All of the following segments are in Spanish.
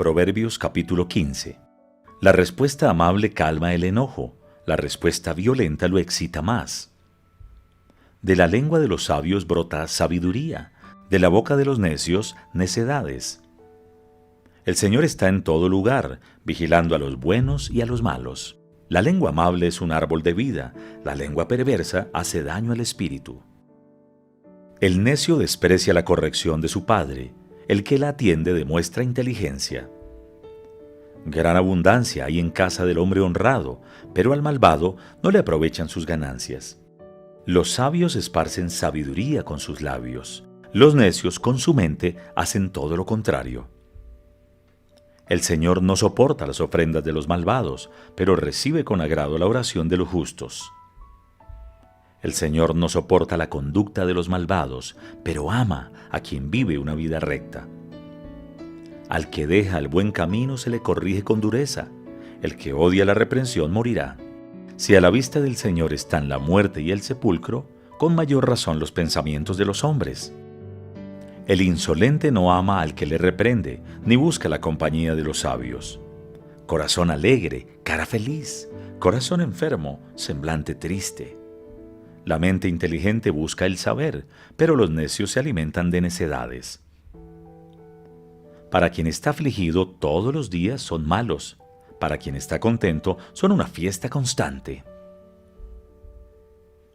Proverbios capítulo 15. La respuesta amable calma el enojo, la respuesta violenta lo excita más. De la lengua de los sabios brota sabiduría, de la boca de los necios necedades. El Señor está en todo lugar, vigilando a los buenos y a los malos. La lengua amable es un árbol de vida, la lengua perversa hace daño al espíritu. El necio desprecia la corrección de su padre, el que la atiende demuestra inteligencia. Gran abundancia hay en casa del hombre honrado, pero al malvado no le aprovechan sus ganancias. Los sabios esparcen sabiduría con sus labios, los necios con su mente hacen todo lo contrario. El Señor no soporta las ofrendas de los malvados, pero recibe con agrado la oración de los justos. El Señor no soporta la conducta de los malvados, pero ama a quien vive una vida recta. Al que deja el buen camino se le corrige con dureza, el que odia la reprensión morirá. Si a la vista del Señor están la muerte y el sepulcro, con mayor razón los pensamientos de los hombres. El insolente no ama al que le reprende, ni busca la compañía de los sabios. Corazón alegre, cara feliz; corazón enfermo, semblante triste. La mente inteligente busca el saber, pero los necios se alimentan de necedades. Para quien está afligido, todos los días son malos. Para quien está contento, son una fiesta constante.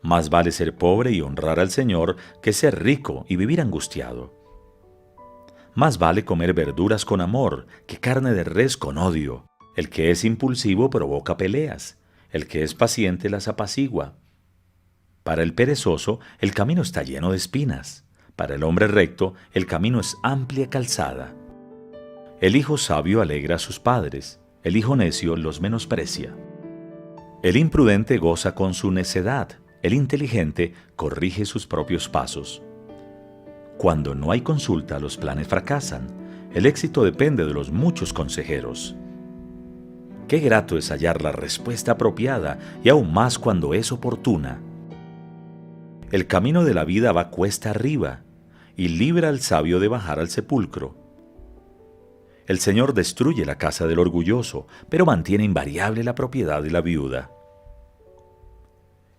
Más vale ser pobre y honrar al Señor que ser rico y vivir angustiado. Más vale comer verduras con amor que carne de res con odio. El que es impulsivo provoca peleas, el que es paciente las apacigua. Para el perezoso, el camino está lleno de espinas. Para el hombre recto, el camino es amplia calzada. El hijo sabio alegra a sus padres, el hijo necio los menosprecia. El imprudente goza con su necedad, el inteligente corrige sus propios pasos. Cuando no hay consulta, los planes fracasan. El éxito depende de los muchos consejeros. Qué grato es hallar la respuesta apropiada, y aún más cuando es oportuna. El camino de la vida va cuesta arriba, y libra al sabio de bajar al sepulcro. El Señor destruye la casa del orgulloso, pero mantiene invariable la propiedad de la viuda.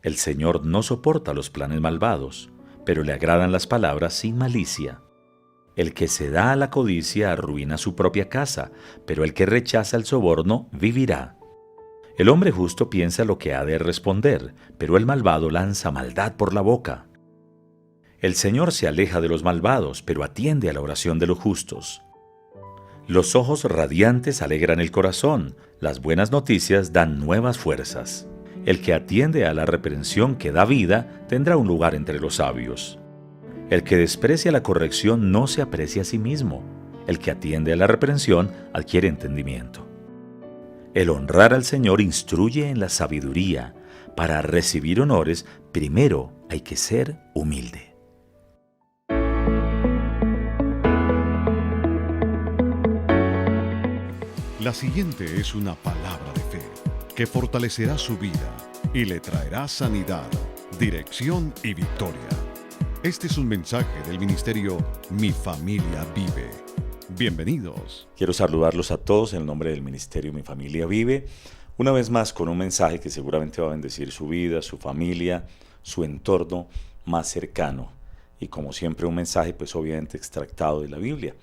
El Señor no soporta los planes malvados, pero le agradan las palabras sin malicia. El que se da a la codicia arruina su propia casa, pero el que rechaza el soborno vivirá. El hombre justo piensa lo que ha de responder, pero el malvado lanza maldad por la boca. El Señor se aleja de los malvados, pero atiende a la oración de los justos. Los ojos radiantes alegran el corazón, las buenas noticias dan nuevas fuerzas. El que atiende a la reprensión que da vida tendrá un lugar entre los sabios. El que desprecia la corrección no se aprecia a sí mismo. El que atiende a la reprensión adquiere entendimiento. El honrar al Señor instruye en la sabiduría. Para recibir honores, primero hay que ser humilde. La siguiente es una palabra de fe que fortalecerá su vida y le traerá sanidad, dirección y victoria. Este es un mensaje del ministerio Mi Familia Vive. Bienvenidos. Quiero saludarlos a todos en el nombre del ministerio Mi Familia Vive, una vez más con un mensaje que seguramente va a bendecir su vida, su familia, su entorno más cercano. Y como siempre un mensaje pues obviamente extractado de la Biblia,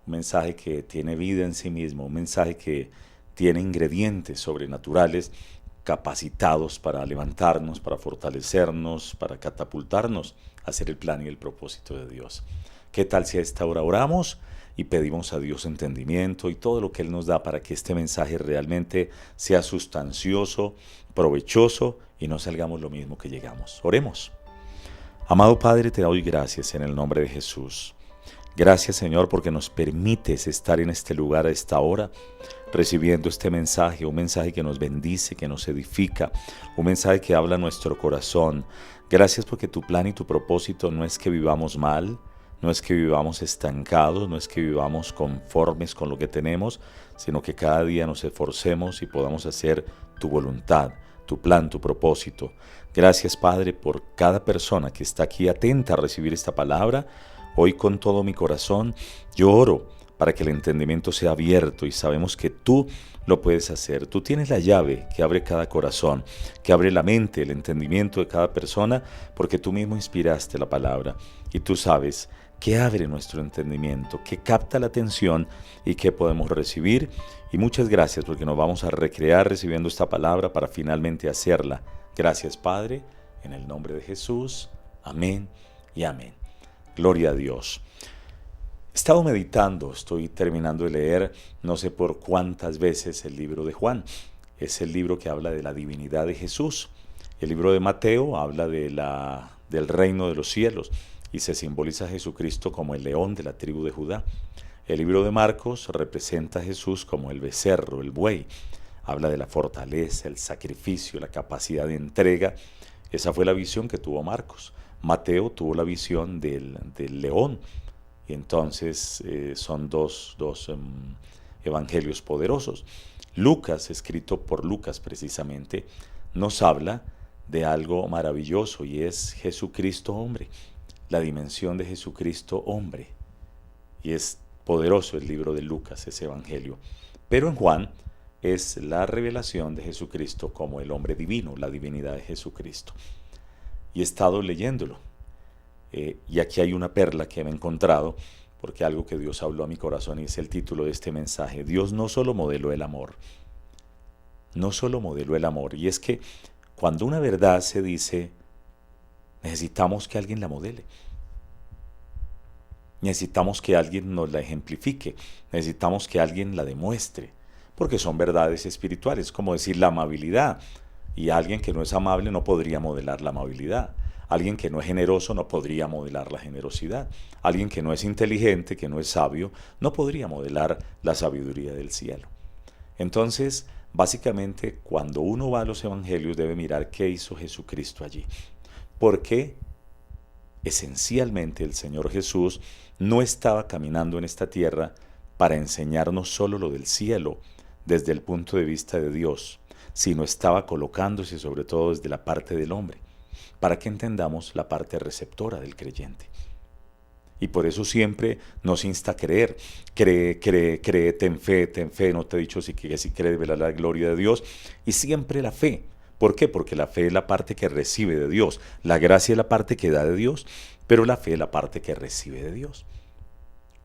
un mensaje que tiene vida en sí mismo, un mensaje que tiene ingredientes sobrenaturales capacitados para levantarnos, para fortalecernos, para catapultarnos a hacer el plan y el propósito de Dios. ¿Qué tal si a esta hora oramos y pedimos a Dios entendimiento y todo lo que Él nos da para que este mensaje realmente sea sustancioso, provechoso y no salgamos lo mismo que llegamos? Oremos. Amado Padre, te doy gracias en el nombre de Jesús. Gracias, Señor, porque nos permites estar en este lugar a esta hora, recibiendo este mensaje, un mensaje que nos bendice, que nos edifica, un mensaje que habla a nuestro corazón. Gracias porque tu plan y tu propósito no es que vivamos mal, no es que vivamos estancados, no es que vivamos conformes con lo que tenemos, sino que cada día nos esforcemos y podamos hacer tu voluntad, tu plan, tu propósito. Gracias, Padre, por cada persona que está aquí atenta a recibir esta palabra. Hoy con todo mi corazón yo oro para que el entendimiento sea abierto y sabemos que tú lo puedes hacer. Tú tienes la llave que abre cada corazón, que abre la mente, el entendimiento de cada persona, porque tú mismo inspiraste la palabra y tú sabes que abre nuestro entendimiento, que capta la atención y que podemos recibir. Y muchas gracias porque nos vamos a recrear recibiendo esta palabra para finalmente hacerla. Gracias, Padre, en el nombre de Jesús. Amén y amén. Gloria a Dios. He estado meditando, estoy terminando de leer no sé por cuántas veces el libro de Juan. Es el libro que habla de la divinidad de Jesús. El libro de Mateo habla del reino de los cielos y se simboliza a Jesucristo como el león de la tribu de Judá. El libro de Marcos representa a Jesús como el becerro, el buey. Habla de la fortaleza, el sacrificio, la capacidad de entrega. Esa fue la visión que tuvo Marcos. Mateo tuvo la visión del león. Y entonces son dos evangelios poderosos. Lucas, escrito por Lucas precisamente, nos habla de algo maravilloso y es Jesucristo hombre, la dimensión de Jesucristo hombre. Y es poderoso el libro de Lucas, ese evangelio. Pero en Juan es la revelación de Jesucristo como el hombre divino, la divinidad de Jesucristo. Y he estado leyéndolo. Y aquí hay una perla que me he encontrado, porque algo que Dios habló a mi corazón y es el título de este mensaje. Dios no solo modeló el amor, no solo modeló el amor. Y es que cuando una verdad se dice, necesitamos que alguien la modele. Necesitamos que alguien nos la ejemplifique, necesitamos que alguien la demuestre, porque son verdades espirituales, como decir la amabilidad. Y alguien que no es amable no podría modelar la amabilidad. Alguien que no es generoso no podría modelar la generosidad. Alguien que no es inteligente, que no es sabio, no podría modelar la sabiduría del cielo. Entonces, básicamente, cuando uno va a los evangelios debe mirar qué hizo Jesucristo allí. Porque esencialmente el Señor Jesús no estaba caminando en esta tierra para enseñarnos solo lo del cielo desde el punto de vista de Dios, sino estaba colocándose sobre todo desde la parte del hombre, para que entendamos la parte receptora del creyente. Y por eso siempre nos insta a creer. Cree, ten fe, no te he dicho si crees verás la gloria de Dios. Y siempre la fe. ¿Por qué? Porque la fe es la parte que recibe de Dios. La gracia es la parte que da de Dios, pero la fe es la parte que recibe de Dios.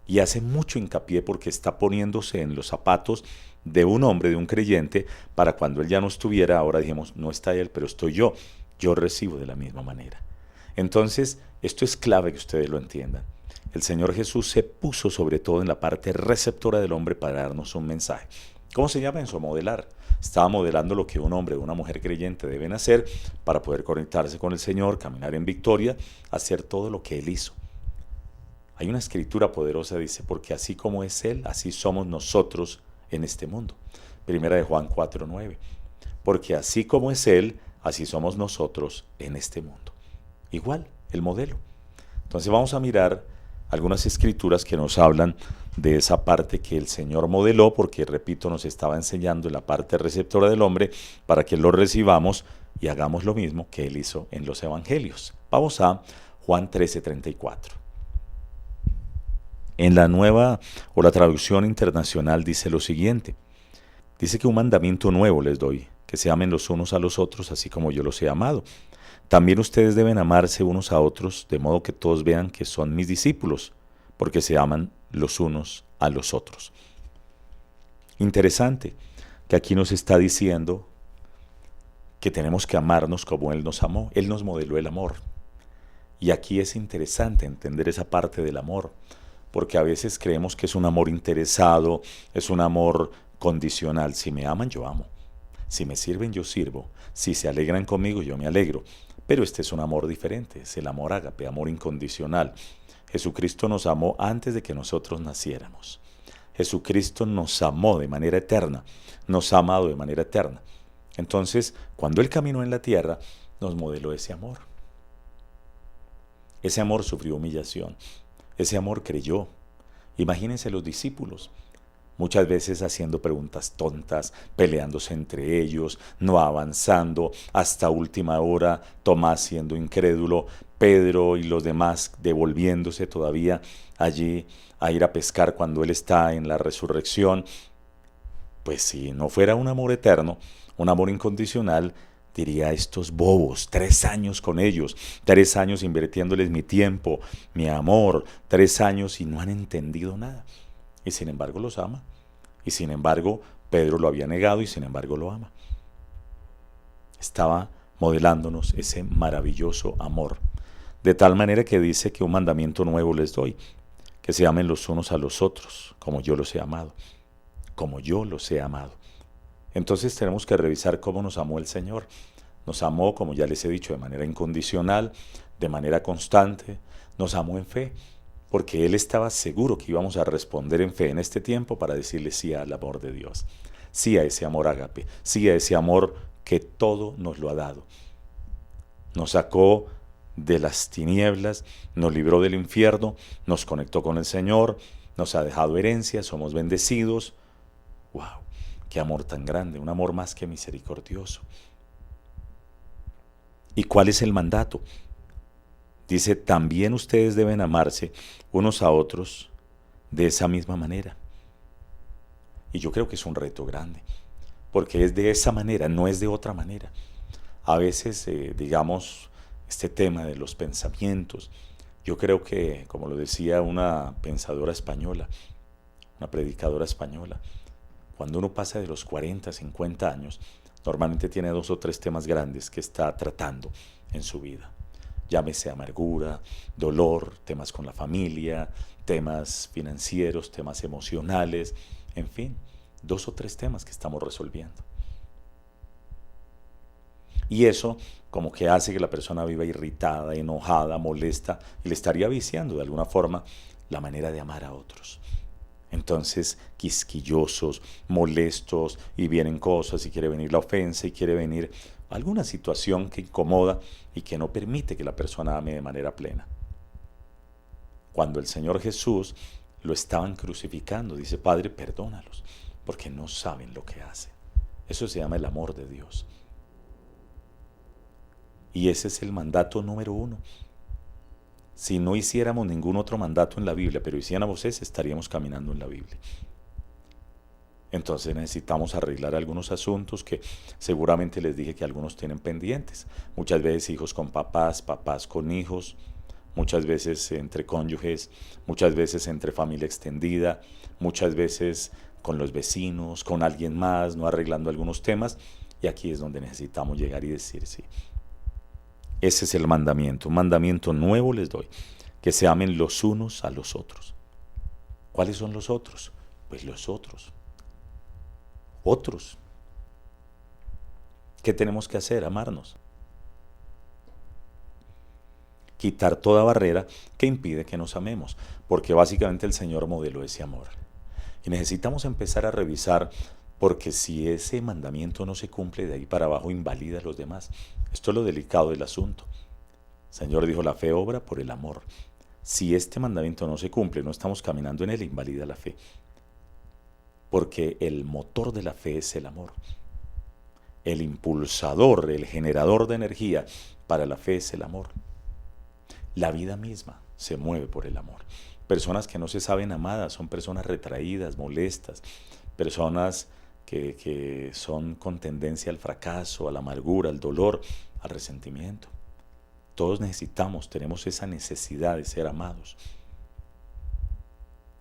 Y hace mucho hincapié porque está poniéndose en los zapatos de un hombre, de un creyente, para cuando él ya no estuviera, ahora dijimos, no está él, pero estoy yo recibo de la misma manera. Entonces, esto es clave que ustedes lo entiendan. El Señor Jesús se puso sobre todo en la parte receptora del hombre para darnos un mensaje. ¿Cómo se llama eso? Modelar. Estaba modelando lo que un hombre o una mujer creyente deben hacer para poder conectarse con el Señor, caminar en victoria, hacer todo lo que Él hizo. Hay una escritura poderosa, dice, porque así como es Él, así somos nosotros en este mundo. Primera de Juan 4:9. Porque así como es Él, así somos nosotros en este mundo. Igual, el modelo. Entonces vamos a mirar algunas escrituras que nos hablan de esa parte que el Señor modeló, porque, repito, nos estaba enseñando en la parte receptora del hombre para que lo recibamos y hagamos lo mismo que Él hizo en los evangelios. Vamos a Juan 13:34. En la nueva o la traducción internacional dice lo siguiente. Dice que un mandamiento nuevo les doy, que se amen los unos a los otros, así como yo los he amado. También ustedes deben amarse unos a otros, de modo que todos vean que son mis discípulos, porque se aman los unos a los otros. Interesante que aquí nos está diciendo que tenemos que amarnos como Él nos amó. Él nos modeló el amor. Y aquí es interesante entender esa parte del amor, porque a veces creemos que es un amor interesado, es un amor condicional. Si me aman, yo amo. Si me sirven, yo sirvo. Si se alegran conmigo, yo me alegro. Pero este es un amor diferente, es el amor ágape, amor incondicional. Jesucristo nos amó antes de que nosotros naciéramos. Jesucristo nos amó de manera eterna, nos ha amado de manera eterna. Entonces, cuando Él caminó en la tierra, nos modeló ese amor. Ese amor sufrió humillación, ese amor creyó. Imagínense los discípulos, muchas veces haciendo preguntas tontas, peleándose entre ellos, no avanzando, hasta última hora, Tomás siendo incrédulo, Pedro y los demás devolviéndose todavía allí a ir a pescar cuando Él está en la resurrección, pues si no fuera un amor eterno, un amor incondicional, diría estos bobos, 3 años con ellos, 3 años invirtiéndoles mi tiempo, mi amor, 3 años y no han entendido nada. Y sin embargo los ama. Y sin embargo Pedro lo había negado y sin embargo lo ama. Estaba modelándonos ese maravilloso amor. De tal manera que dice que un mandamiento nuevo les doy, que se amen los unos a los otros, como yo los he amado, como yo los he amado. Entonces tenemos que revisar cómo nos amó el Señor. Nos amó, como ya les he dicho, de manera incondicional, de manera constante, nos amó en fe, porque Él estaba seguro que íbamos a responder en fe en este tiempo para decirle sí al amor de Dios, sí a ese amor ágape, sí a ese amor que todo nos lo ha dado. Nos sacó de las tinieblas, nos libró del infierno, nos conectó con el Señor, nos ha dejado herencia, somos bendecidos. ¡Wow! ¡Qué amor tan grande! Un amor más que misericordioso. ¿Y cuál es el mandato? Dice, también ustedes deben amarse unos a otros de esa misma manera. Y yo creo que es un reto grande, porque es de esa manera, no es de otra manera. A veces, digamos, este tema de los pensamientos, yo creo que, como lo decía una pensadora española, una predicadora española, cuando uno pasa de los 40, 50 años, normalmente tiene 2 o 3 temas grandes que está tratando en su vida. Llámese amargura, dolor, temas con la familia, temas financieros, temas emocionales, en fin, 2 o 3 temas que estamos resolviendo. Y eso como que hace que la persona viva irritada, enojada, molesta, y le estaría viciando de alguna forma la manera de amar a otros. Entonces, quisquillosos, molestos, y vienen cosas, y quiere venir la ofensa, y quiere venir alguna situación que incomoda y que no permite que la persona ame de manera plena. Cuando el Señor Jesús lo estaban crucificando, dice, Padre, perdónalos, porque no saben lo que hacen. Eso se llama el amor de Dios. Y ese es el mandato número 1. Si no hiciéramos ningún otro mandato en la Biblia, pero hiciéramos ese, estaríamos caminando en la Biblia. Entonces necesitamos arreglar algunos asuntos que seguramente les dije que algunos tienen pendientes. Muchas veces hijos con papás, papás con hijos, muchas veces entre cónyuges, muchas veces entre familia extendida, muchas veces con los vecinos, con alguien más, no arreglando algunos temas. Y aquí es donde necesitamos llegar y decir sí. Ese es el mandamiento. Un mandamiento nuevo les doy, que se amen los unos a los otros. ¿Cuáles son los otros? Pues los otros. Otros. ¿Qué tenemos que hacer? Amarnos. Quitar toda barrera que impide que nos amemos, porque básicamente el Señor modeló ese amor. Y necesitamos empezar a revisar, porque si ese mandamiento no se cumple, de ahí para abajo invalida a los demás. Esto es lo delicado del asunto. El Señor dijo, la fe obra por el amor. Si este mandamiento no se cumple, no estamos caminando en él, invalida la fe. Porque el motor de la fe es el amor. El impulsador, el generador de energía para la fe es el amor. La vida misma se mueve por el amor. Personas que no se saben amadas son personas retraídas, molestas, personas que son con tendencia al fracaso, a la amargura, al dolor, al resentimiento. Todos tenemos esa necesidad de ser amados.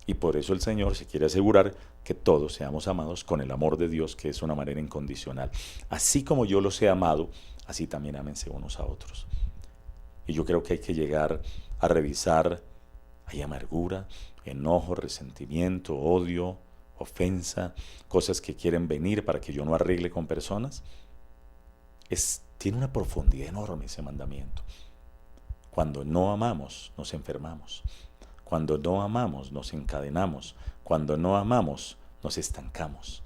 Y por eso el Señor se quiere asegurar que todos seamos amados con el amor de Dios, que es una manera incondicional. Así como yo los he amado, así también ámense unos a otros. Y yo creo que hay que llegar a revisar, hay amargura, enojo, resentimiento, odio, ofensa, cosas que quieren venir para que yo no arregle con personas. Tiene una profundidad enorme ese mandamiento. Cuando no amamos, nos enfermamos. Cuando no amamos, nos encadenamos. Cuando no amamos, nos estancamos.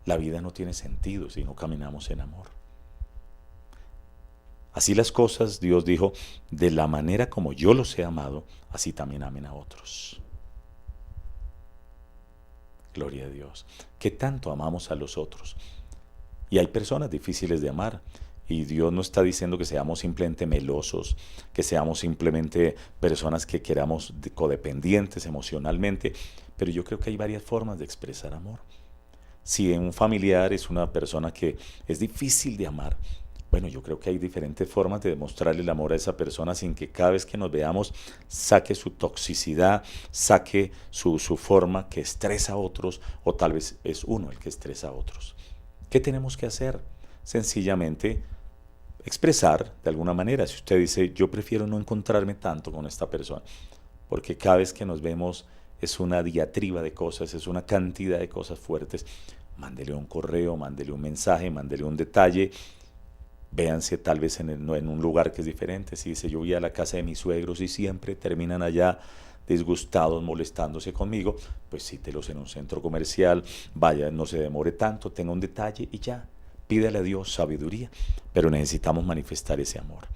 La vida no tiene sentido si no caminamos en amor. Así las cosas, Dios dijo, de la manera como yo los he amado, así también amen a otros. Gloria a Dios. ¿Qué tanto amamos a los otros? Y hay personas difíciles de amar, Y Dios no está diciendo que seamos simplemente melosos, que seamos simplemente personas que queramos codependientes emocionalmente, pero yo creo que hay varias formas de expresar amor. Si un familiar es una persona que es difícil de amar, bueno, yo creo que hay diferentes formas de demostrarle el amor a esa persona sin que cada vez que nos veamos saque su toxicidad, saque su forma que estresa a otros, o tal vez es uno el que estresa a otros. ¿Qué tenemos que hacer? Sencillamente expresar de alguna manera. Si usted dice, yo prefiero no encontrarme tanto con esta persona, porque cada vez que nos vemos es una diatriba de cosas, es una cantidad de cosas fuertes, mándele un correo, mándele un mensaje, mándele un detalle. Véanse tal vez en un lugar que es diferente. Si dice, yo voy a la casa de mis suegros y siempre terminan allá disgustados, molestándose conmigo, pues cítelos en un centro comercial, vaya, no se demore tanto, tenga un detalle y ya. Pídale a Dios sabiduría, pero necesitamos manifestar ese amor.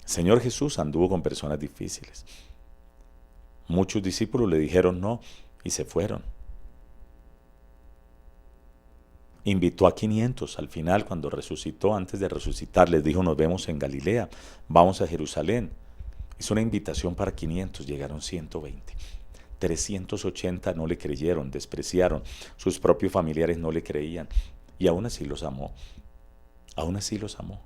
El Señor Jesús anduvo con personas difíciles. Muchos discípulos le dijeron no y se fueron. Invitó a 500 al final cuando resucitó. Antes de resucitar les dijo, nos vemos en Galilea, vamos a Jerusalén. Hizo una invitación para 500, llegaron 120. 380 no le creyeron, despreciaron, sus propios familiares no le creían y aún así los amó. Aún así los amó.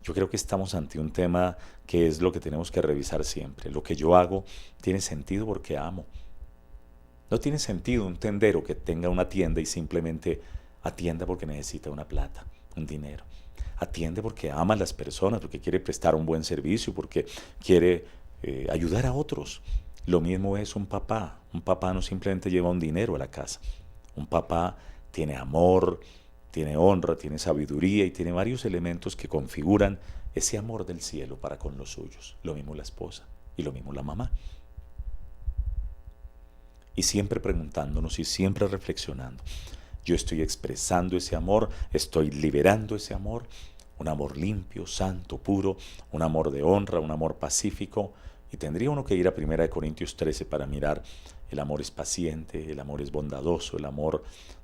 Yo creo que estamos ante un tema que es lo que tenemos que revisar siempre. Lo que yo hago tiene sentido porque amo. No tiene sentido un tendero que tenga una tienda y simplemente atienda porque necesita una plata, un dinero. Atiende porque ama a las personas, porque quiere prestar un buen servicio, porque quiere ayudar a otros. Lo mismo es un papá. Un papá no simplemente lleva un dinero a la casa. Un papá tiene amor, tiene honra, tiene sabiduría y tiene varios elementos que configuran ese amor del cielo para con los suyos. Lo mismo la esposa y lo mismo la mamá. Y siempre preguntándonos y siempre reflexionando. Yo estoy expresando ese amor, estoy liberando ese amor, un amor limpio, santo, puro, un amor de honra, un amor pacífico. Y tendría uno que ir a 1 Corintios 13 para mirar, el amor es paciente, el amor es bondadoso, el amor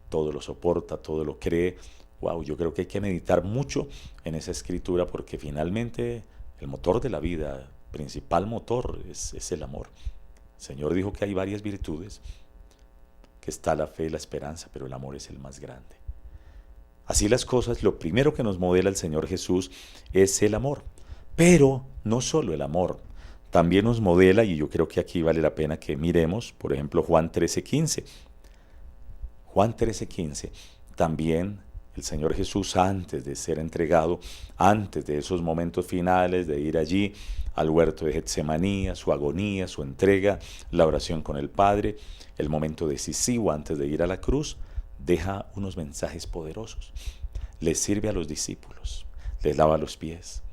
todo lo soporta, todo lo cree. Wow, yo creo que hay que meditar mucho en esa escritura porque finalmente el motor de la vida, principal motor, es el amor. El Señor dijo que hay varias virtudes, que está la fe y la esperanza, pero el amor es el más grande. Así las cosas, lo primero que nos modela el Señor Jesús es el amor. Pero no solo el amor, también nos modela, y yo creo que aquí vale la pena que miremos, por ejemplo, Juan 13:15. Juan 13:15, también el Señor Jesús antes de ser entregado, antes de esos momentos finales de ir allí al huerto de Getsemaní, su agonía, su entrega, la oración con el Padre, el momento decisivo antes de ir a la cruz, deja unos mensajes poderosos. Les sirve a los discípulos, les lava los pies.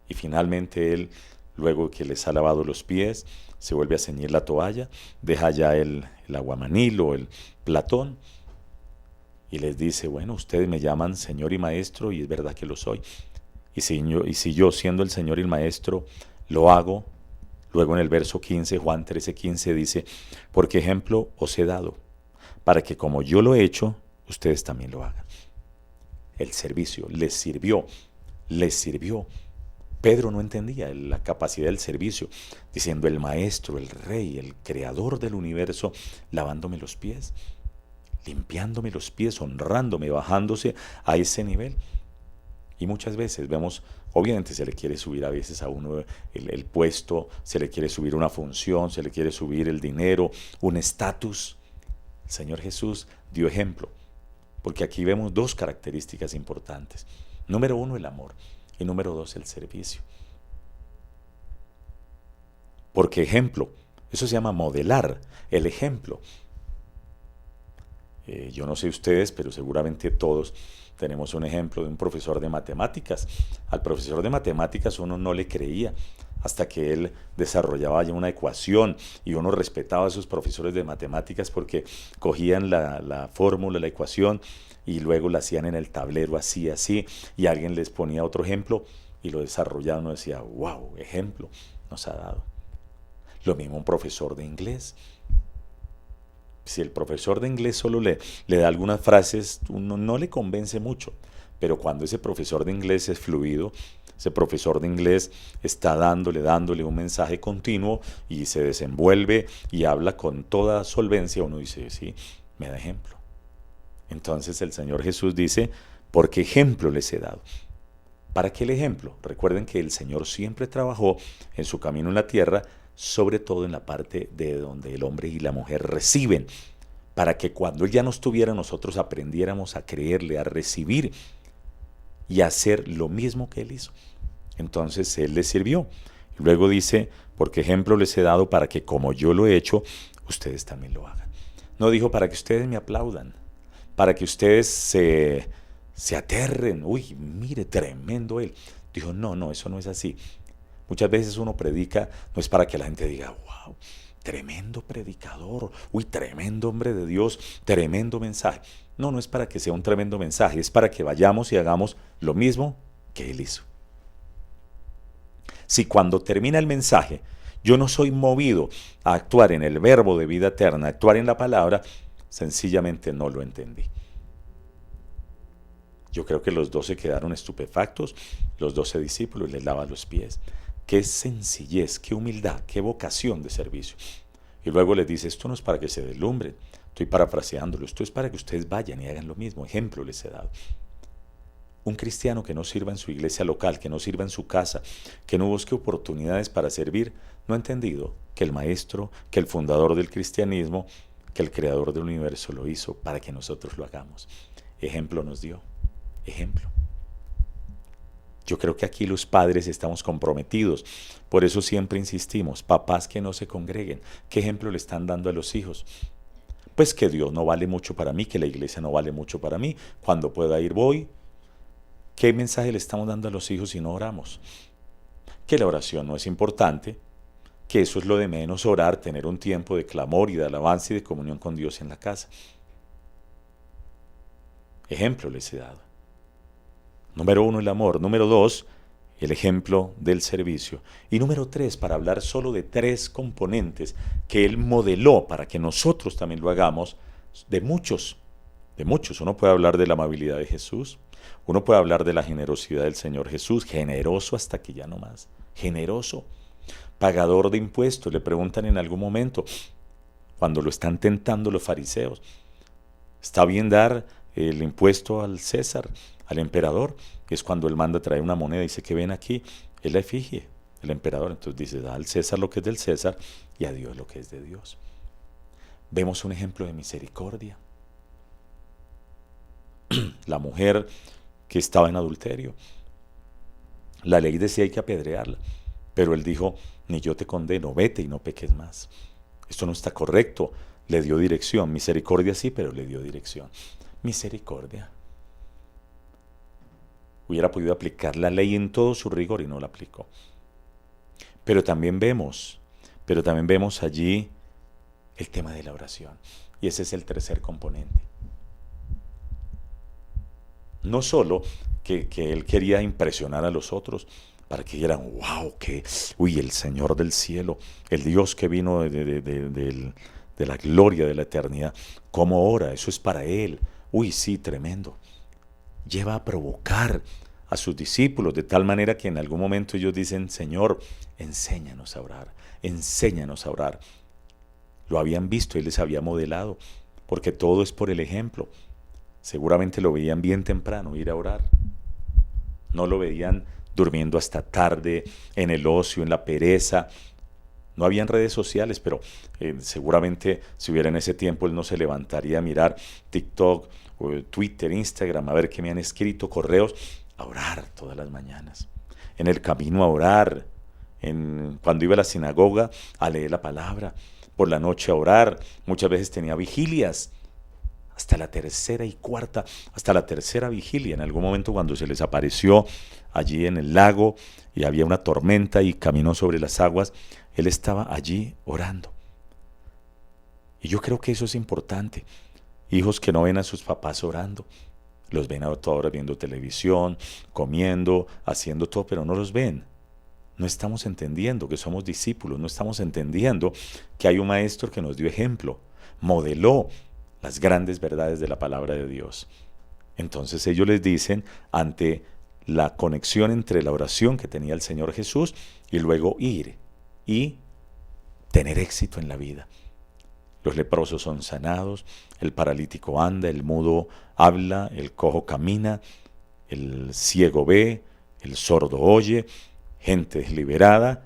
Y finalmente Él, luego que les ha lavado los pies, se vuelve a ceñir la toalla, deja ya el aguamanil o el platón y les dice, bueno, ustedes me llaman Señor y Maestro y es verdad que lo soy. Y si yo siendo el Señor y el Maestro lo hago, luego en el verso 15, Juan 13:15 dice, porque ejemplo os he dado, para que como yo lo he hecho, ustedes también lo hagan. El servicio les sirvió, les sirvió. Pedro no entendía la capacidad del servicio, diciendo el Maestro, el Rey, el Creador del universo, lavándome los pies, limpiándome los pies, honrándome, bajándose a ese nivel. Y muchas veces vemos, obviamente se le quiere subir a veces a uno el puesto, se le quiere subir una función, se le quiere subir el dinero, un estatus. El Señor Jesús dio ejemplo, porque aquí vemos dos características importantes. Número uno, el amor. Y número dos, el servicio. Porque ejemplo, eso se llama modelar, el ejemplo. Yo no sé ustedes, pero seguramente todos tenemos un ejemplo de un profesor de matemáticas. Al profesor de matemáticas uno no le creía hasta que él desarrollaba ya una ecuación y uno respetaba a esos profesores de matemáticas porque cogían la fórmula, la ecuación y luego la hacían en el tablero así, así y alguien les ponía otro ejemplo y lo desarrollaba. Uno decía, wow, ejemplo nos ha dado. Lo mismo un profesor de inglés. Si el profesor de inglés solo le da algunas frases, uno no le convence mucho, Pero cuando ese profesor de inglés es fluido, ese profesor de inglés está dándole un mensaje continuo y se desenvuelve y habla con toda solvencia, uno dice, sí, me da ejemplo. Entonces el Señor Jesús dice, porque ejemplo les he dado. ¿Para qué el ejemplo? Recuerden que el Señor siempre trabajó en su camino en la tierra, sobre todo en la parte de donde el hombre y la mujer reciben, para que cuando Él ya no estuviera, nosotros aprendiéramos a creerle, a recibir y a hacer lo mismo que Él hizo. Entonces Él les sirvió. Y luego dice, porque ejemplo les he dado para que como yo lo he hecho, ustedes también lo hagan. No dijo para que ustedes me aplaudan, para que ustedes se aterren. Uy, mire, tremendo Él. Dijo, no, eso no es así. Muchas veces uno predica, no es para que la gente diga, wow, tremendo predicador, uy, tremendo hombre de Dios, tremendo mensaje. No es para que sea un tremendo mensaje, es para que vayamos y hagamos lo mismo que Él hizo. Si cuando termina el mensaje yo no soy movido a actuar en el verbo de vida eterna, a actuar en la palabra, sencillamente no lo entendí. Yo creo que los 12 quedaron estupefactos, los 12 discípulos les lavan los pies. Qué sencillez, qué humildad, qué vocación de servicio. Y luego les dice, esto no es para que se deslumbren, estoy parafraseándolo, esto es para que ustedes vayan y hagan lo mismo, ejemplo les he dado. Un cristiano que no sirva en su iglesia local, que no sirva en su casa, que no busque oportunidades para servir, no ha entendido que el maestro, que el fundador del cristianismo, que el creador del universo lo hizo para que nosotros lo hagamos. Ejemplo nos dio, ejemplo. Yo creo que aquí los padres estamos comprometidos, por eso siempre insistimos, papás que no se congreguen, ¿qué ejemplo le están dando a los hijos? Pues que Dios no vale mucho para mí, que la iglesia no vale mucho para mí, cuando pueda ir voy. ¿Qué mensaje le estamos dando a los hijos si no oramos? Que la oración no es importante, que eso es lo de menos orar, tener un tiempo de clamor y de alabanza y de comunión con Dios en la casa. Ejemplo les he dado. Número 1, el amor. Número 2, el ejemplo del servicio. Y número 3, para hablar solo de 3 componentes que Él modeló para que nosotros también lo hagamos, de muchos. Uno puede hablar de la amabilidad de Jesús, uno puede hablar de la generosidad del Señor Jesús, generoso hasta que ya no más, generoso, pagador de impuestos. Le preguntan en algún momento, cuando lo están tentando los fariseos, ¿está bien dar el impuesto al César, al emperador? Es cuando él manda traer una moneda y dice que ven aquí, es la efigie del emperador. Entonces dice, da al César lo que es del César y a Dios lo que es de Dios. Vemos un ejemplo de misericordia. La mujer que estaba en adulterio, la ley decía hay que apedrearla, pero él dijo, ni yo te condeno, vete y no peques más. Esto no está correcto. Le dio dirección. Misericordia sí, pero le dio dirección. Misericordia. Hubiera podido aplicar la ley en todo su rigor y no la aplicó. Pero también vemos allí el tema de la oración. Y ese es el tercer componente. No solo que él quería impresionar a los otros, para que dijeran, wow, el Señor del cielo, el Dios que vino de la gloria de la eternidad, ¿cómo ora? Eso es para Él. Sí, tremendo. Lleva a provocar a sus discípulos, de tal manera que en algún momento ellos dicen, Señor, enséñanos a orar, enséñanos a orar. Lo habían visto, Él les había modelado, porque todo es por el ejemplo. Seguramente lo veían bien temprano ir a orar. No lo veían durmiendo hasta tarde, en el ocio, en la pereza. No habían redes sociales, pero seguramente si hubiera en ese tiempo él no se levantaría a mirar TikTok, o Twitter, Instagram, a ver qué me han escrito, correos, a orar todas las mañanas. En el camino a orar, cuando iba a la sinagoga a leer la palabra, por la noche a orar. Muchas veces tenía vigilias, hasta la tercera y cuarta, hasta la tercera vigilia. En algún momento cuando se les apareció allí en el lago y había una tormenta y caminó sobre las aguas, él estaba allí orando. Y yo creo que eso es importante. Hijos que no ven a sus papás orando, los ven a toda hora viendo televisión, comiendo, haciendo todo, pero no los ven. No estamos entendiendo que somos discípulos, no estamos entendiendo que hay un maestro que nos dio ejemplo, modeló las grandes verdades de la palabra de Dios. Entonces ellos les dicen, ante la conexión entre la oración que tenía el Señor Jesús y luego ir y tener éxito en la vida. Los leprosos son sanados, el paralítico anda, el mudo habla, el cojo camina, el ciego ve, el sordo oye, gente es liberada.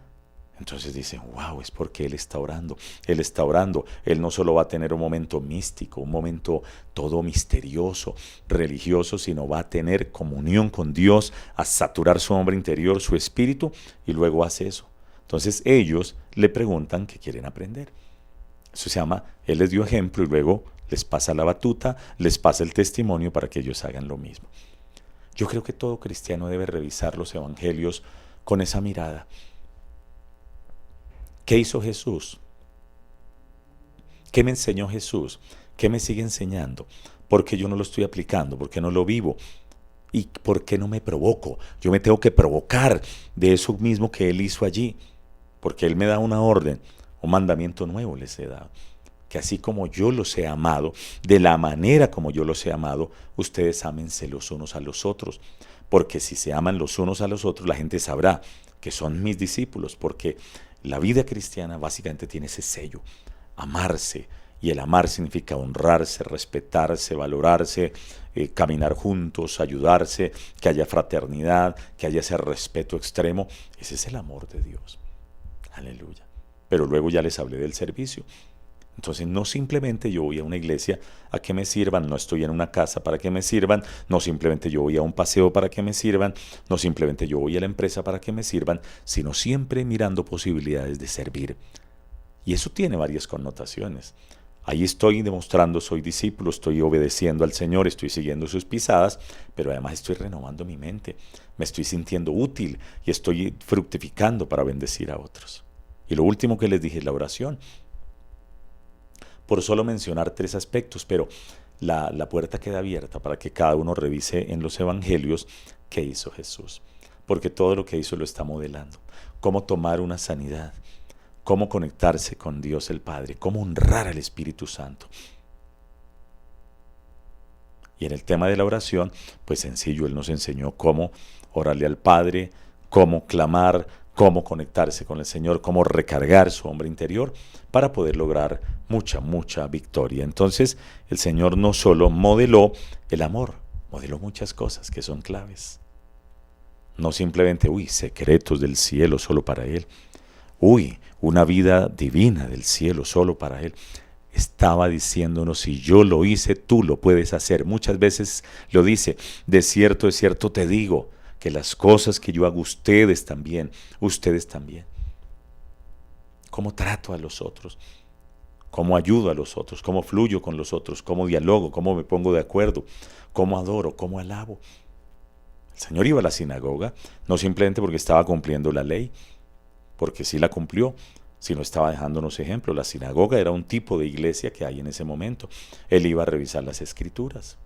Entonces dicen, wow, es porque Él está orando. Él está orando. Él no solo va a tener un momento místico, un momento todo misterioso, religioso, sino va a tener comunión con Dios, a saturar su hombre interior, su espíritu, y luego hace eso. Entonces ellos le preguntan qué quieren aprender. Eso se llama, Él les dio ejemplo y luego les pasa la batuta, les pasa el testimonio para que ellos hagan lo mismo. Yo creo que todo cristiano debe revisar los evangelios con esa mirada. ¿Qué hizo Jesús? ¿Qué me enseñó Jesús? ¿Qué me sigue enseñando? ¿Por qué yo no lo estoy aplicando? ¿Por qué no lo vivo? ¿Y por qué no me provoco? Yo me tengo que provocar de eso mismo que Él hizo allí, porque Él me da una orden, un mandamiento nuevo les he dado, que así como yo los he amado, de la manera como yo los he amado, ustedes ámense los unos a los otros, porque si se aman los unos a los otros, la gente sabrá que son mis discípulos, porque la vida cristiana básicamente tiene ese sello, amarse, y el amar significa honrarse, respetarse, valorarse, caminar juntos, ayudarse, que haya fraternidad, que haya ese respeto extremo. Ese es el amor de Dios. Aleluya. Pero luego ya les hablé del servicio. Entonces no simplemente yo voy a una iglesia a que me sirvan, no estoy en una casa para que me sirvan, no simplemente yo voy a un paseo para que me sirvan, no simplemente yo voy a la empresa para que me sirvan, sino siempre mirando posibilidades de servir. Y eso tiene varias connotaciones. Ahí estoy demostrando, soy discípulo, estoy obedeciendo al Señor, estoy siguiendo sus pisadas, pero además estoy renovando mi mente, me estoy sintiendo útil y estoy fructificando para bendecir a otros. Y lo último que les dije es la oración. Por solo mencionar 3 aspectos, pero la puerta queda abierta para que cada uno revise en los evangelios qué hizo Jesús. Porque todo lo que hizo lo está modelando. Cómo tomar una sanidad, cómo conectarse con Dios el Padre, cómo honrar al Espíritu Santo. Y en el tema de la oración, pues sencillo, Él nos enseñó cómo orarle al Padre, cómo clamar, cómo conectarse con el Señor, cómo recargar su hombre interior para poder lograr mucha victoria. Entonces, el Señor no solo modeló el amor, modeló muchas cosas que son claves. No simplemente, secretos del cielo solo para Él. Una vida divina del cielo solo para Él. Estaba diciéndonos, si yo lo hice, tú lo puedes hacer. Muchas veces lo dice, de cierto te digo, que las cosas que yo hago ustedes también. ¿Cómo trato a los otros? ¿Cómo ayudo a los otros? ¿Cómo fluyo con los otros? ¿Cómo dialogo? ¿Cómo me pongo de acuerdo? ¿Cómo adoro? ¿Cómo alabo? El Señor iba a la sinagoga, no simplemente porque estaba cumpliendo la ley, porque sí la cumplió, sino estaba dejándonos ejemplo. La sinagoga era un tipo de iglesia que hay en ese momento. Él iba a revisar las escrituras.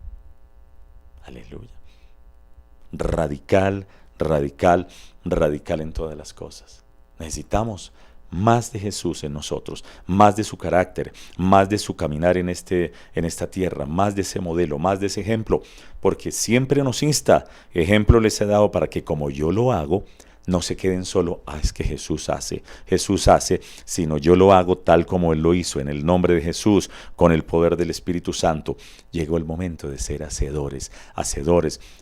Aleluya. Radical en todas las cosas. Necesitamos más de Jesús en nosotros, más de su carácter, más de su caminar en esta tierra, más de ese modelo, más de ese ejemplo, porque siempre nos insta, ejemplo les he dado para que como yo lo hago, no se queden solo, es que Jesús hace, sino yo lo hago tal como Él lo hizo, en el nombre de Jesús, con el poder del Espíritu Santo. Llegó el momento de ser hacedores,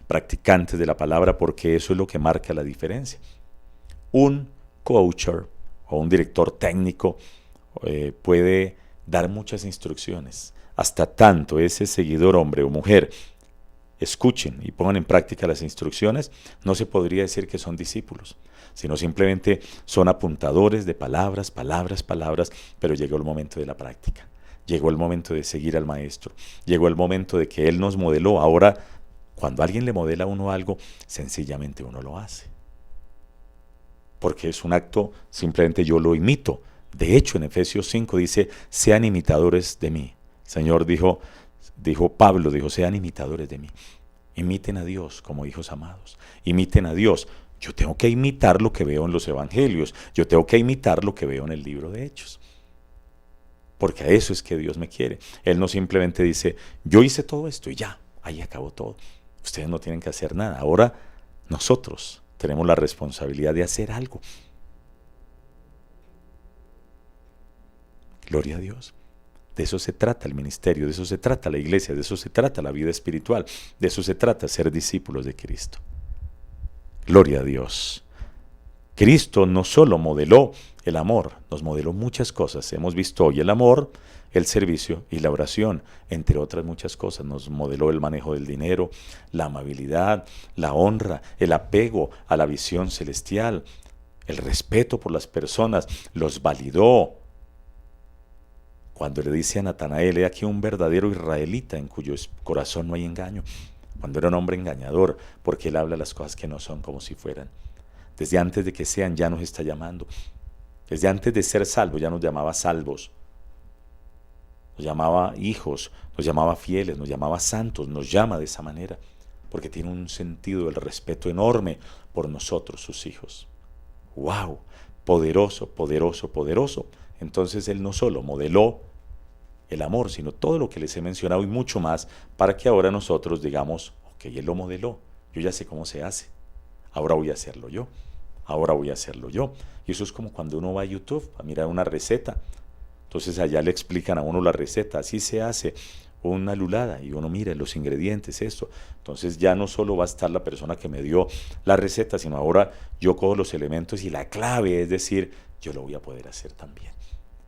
practicantes de la palabra, porque eso es lo que marca la diferencia. Un coacher o un director técnico puede dar muchas instrucciones, hasta tanto ese seguidor, hombre o mujer, escuchen y pongan en práctica las instrucciones, no se podría decir que son discípulos, sino simplemente son apuntadores de palabras, pero llegó el momento de la práctica, llegó el momento de seguir al Maestro, llegó el momento de que Él nos modeló. Ahora, cuando alguien le modela a uno algo, sencillamente uno lo hace, porque es un acto, simplemente yo lo imito. De hecho, en Efesios 5 dice, sean imitadores de mí. El Señor Pablo dijo, sean imitadores de mí. Imiten a Dios como hijos amados. Imiten a Dios. Yo tengo que imitar lo que veo en los evangelios. Yo tengo que imitar lo que veo en el libro de Hechos. Porque a eso es que Dios me quiere. Él no simplemente dice, yo hice todo esto y ya, Ahí acabó todo. Ustedes no tienen que hacer nada. Ahora nosotros tenemos la responsabilidad de hacer algo. Gloria a Dios. De eso se trata el ministerio, de eso se trata la iglesia, de eso se trata la vida espiritual, de eso se trata ser discípulos de Cristo. Gloria a Dios. Cristo no solo modeló el amor, nos modeló muchas cosas. Hemos visto hoy el amor, el servicio y la oración, entre otras muchas cosas. Nos modeló el manejo del dinero, la amabilidad, la honra, el apego a la visión celestial, el respeto por las personas, los validó. Cuando le dice a Natanael, he aquí un verdadero israelita en cuyo corazón no hay engaño. Cuando era un hombre engañador, porque él habla las cosas que no son como si fueran. Desde antes de que sean ya nos está llamando. Desde antes de ser salvos ya nos llamaba salvos. Nos llamaba hijos, nos llamaba fieles, nos llamaba santos, nos llama de esa manera. Porque tiene un sentido del respeto enorme por nosotros, sus hijos. ¡Wow! Poderoso, poderoso, poderoso. Entonces él no solo modeló el amor, sino todo lo que les he mencionado y mucho más, para que ahora nosotros digamos, ok, él lo modeló, yo ya sé cómo se hace, ahora voy a hacerlo yo, ahora voy a hacerlo yo. Y eso es como cuando uno va a YouTube a mirar una receta, entonces allá le explican a uno la receta, así se hace una lulada, y uno mira los ingredientes, esto. Entonces ya no solo va a estar la persona que me dio la receta, sino ahora yo cojo los elementos y la clave es decir, yo lo voy a poder hacer también.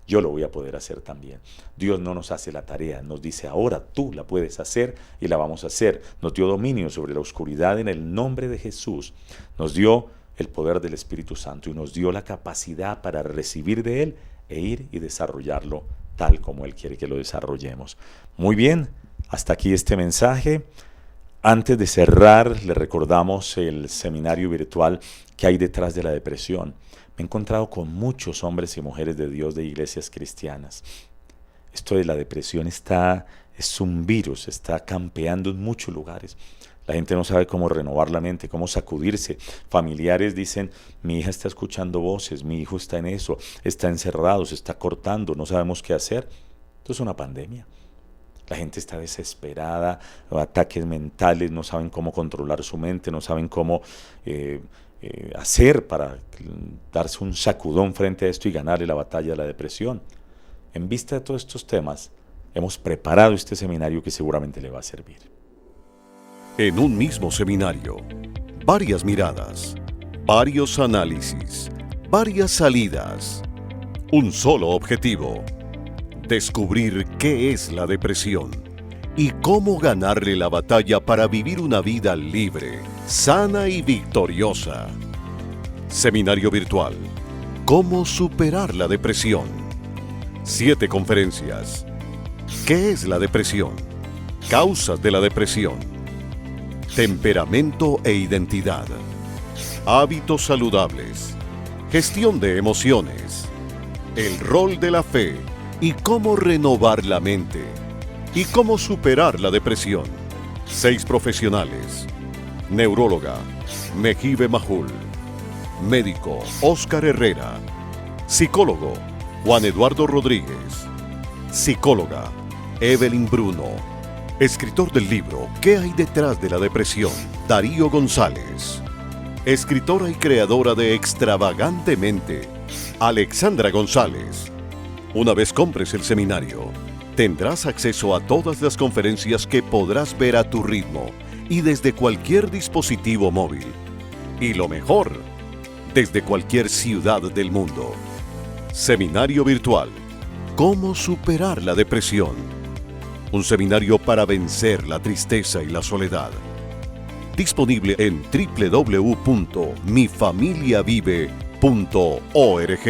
Yo lo voy a poder hacer también. Dios no nos hace la tarea, nos dice ahora tú la puedes hacer y la vamos a hacer. Nos dio dominio sobre la oscuridad en el nombre de Jesús. Nos dio el poder del Espíritu Santo y nos dio la capacidad para recibir de Él e ir y desarrollarlo tal como Él quiere que lo desarrollemos. Muy bien, hasta aquí este mensaje. Antes de cerrar, le recordamos el seminario virtual que hay detrás de la depresión. Me he encontrado con muchos hombres y mujeres de Dios de iglesias cristianas. Esto de la depresión es un virus, está campeando en muchos lugares. La gente no sabe cómo renovar la mente, cómo sacudirse. Familiares dicen, mi hija está escuchando voces, mi hijo está en eso, está encerrado, se está cortando, no sabemos qué hacer. Esto es una pandemia. La gente está desesperada, ataques mentales, no saben cómo controlar su mente, no saben cómo hacer para darse un sacudón frente a esto y ganarle la batalla de la depresión. En vista de todos estos temas, hemos preparado este seminario que seguramente le va a servir. En un mismo seminario, varias miradas, varios análisis, varias salidas, un solo objetivo: descubrir qué es la depresión y cómo ganarle la batalla para vivir una vida libre, sana y victoriosa. Seminario virtual: ¿Cómo superar la depresión? 7 conferencias. ¿Qué es la depresión? Causas de la depresión. Temperamento e identidad. Hábitos saludables. Gestión de emociones. El rol de la fe y cómo renovar la mente. Y cómo superar la depresión. 6 profesionales. Neuróloga Mejibe Majul. Médico Óscar Herrera. Psicólogo Juan Eduardo Rodríguez. Psicóloga Evelyn Bruno. Escritor del libro ¿Qué hay detrás de la depresión? Darío González. Escritora y creadora de Extravagantemente, Alexandra González. Una vez compres el seminario, tendrás acceso a todas las conferencias que podrás ver a tu ritmo y desde cualquier dispositivo móvil. Y lo mejor, desde cualquier ciudad del mundo. Seminario virtual: ¿Cómo superar la depresión? Un seminario para vencer la tristeza y la soledad. Disponible en www.mifamiliavive.org.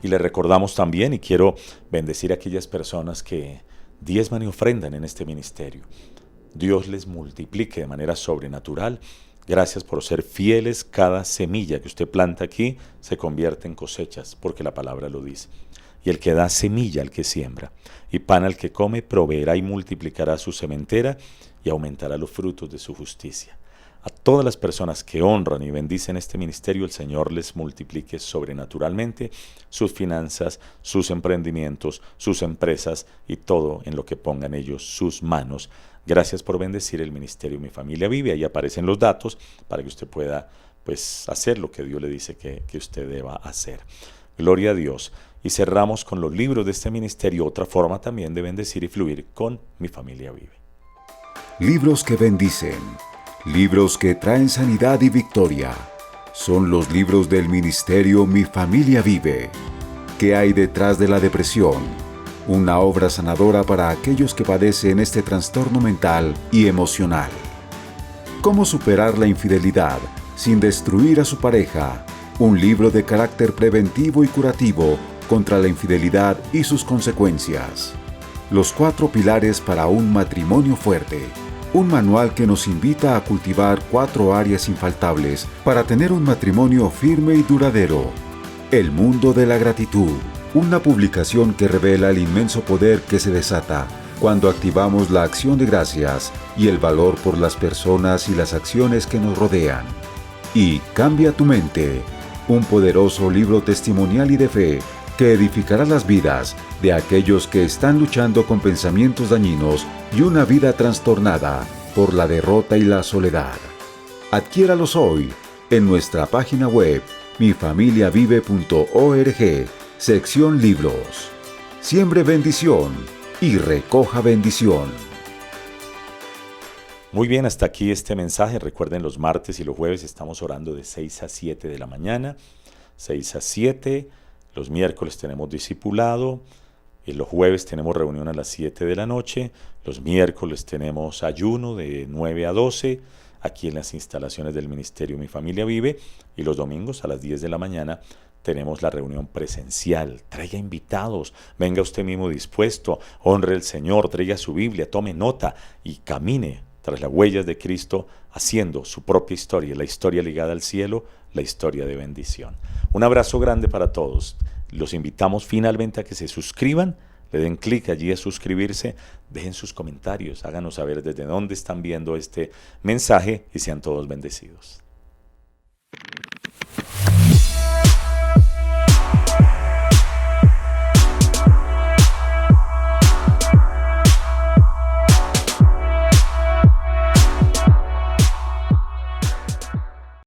Y le recordamos también, y quiero bendecir a aquellas personas que diezman y ofrendan en este ministerio. Dios les multiplique de manera sobrenatural. Gracias por ser fieles. Cada semilla que usted planta aquí se convierte en cosechas, porque la palabra lo dice. Y el que da semilla al que siembra, y pan al que come, proveerá y multiplicará su sementera, y aumentará los frutos de su justicia. A todas las personas que honran y bendicen este ministerio, el Señor les multiplique sobrenaturalmente sus finanzas, sus emprendimientos, sus empresas y todo en lo que pongan ellos sus manos. Gracias por bendecir el ministerio Mi Familia Vive. Ahí aparecen los datos para que usted pueda hacer lo que Dios le dice que usted deba hacer. Gloria a Dios. Y cerramos con los libros de este ministerio, otra forma también de bendecir y fluir con Mi Familia Vive. Libros que bendicen, libros que traen sanidad y victoria. Son los libros del ministerio Mi Familia Vive. ¿Qué hay detrás de la depresión? Una obra sanadora para aquellos que padecen este trastorno mental y emocional. ¿Cómo superar la infidelidad sin destruir a su pareja? Un libro de carácter preventivo y curativo contra la infidelidad y sus consecuencias. Los 4 pilares para un matrimonio fuerte. Un manual que nos invita a cultivar 4 áreas infaltables para tener un matrimonio firme y duradero. El mundo de la gratitud. Una publicación que revela el inmenso poder que se desata cuando activamos la acción de gracias y el valor por las personas y las acciones que nos rodean. Y Cambia tu mente. Un poderoso libro testimonial y de fe que edificará las vidas de aquellos que están luchando con pensamientos dañinos y una vida trastornada por la derrota y la soledad. Adquiéralos hoy en nuestra página web mifamiliavive.org, sección Libros. Siembre bendición y recoja bendición. Muy bien, hasta aquí este mensaje. Recuerden, los martes y los jueves estamos orando de 6 a 7 de la mañana. 6 a 7. Los miércoles tenemos discipulado. Y los jueves tenemos reunión a las 7 de la noche. Los miércoles tenemos ayuno de 9 a 12. Aquí en las instalaciones del Ministerio Mi Familia Vive. Y los domingos a las 10 de la mañana tenemos la reunión presencial. Traiga invitados, venga usted mismo dispuesto, honre al Señor, traiga su Biblia, tome nota y camine tras las huellas de Cristo, haciendo su propia historia, la historia ligada al cielo, la historia de bendición. Un abrazo grande para todos. Los invitamos finalmente a que se suscriban, le den clic allí a suscribirse, dejen sus comentarios, háganos saber desde dónde están viendo este mensaje y sean todos bendecidos.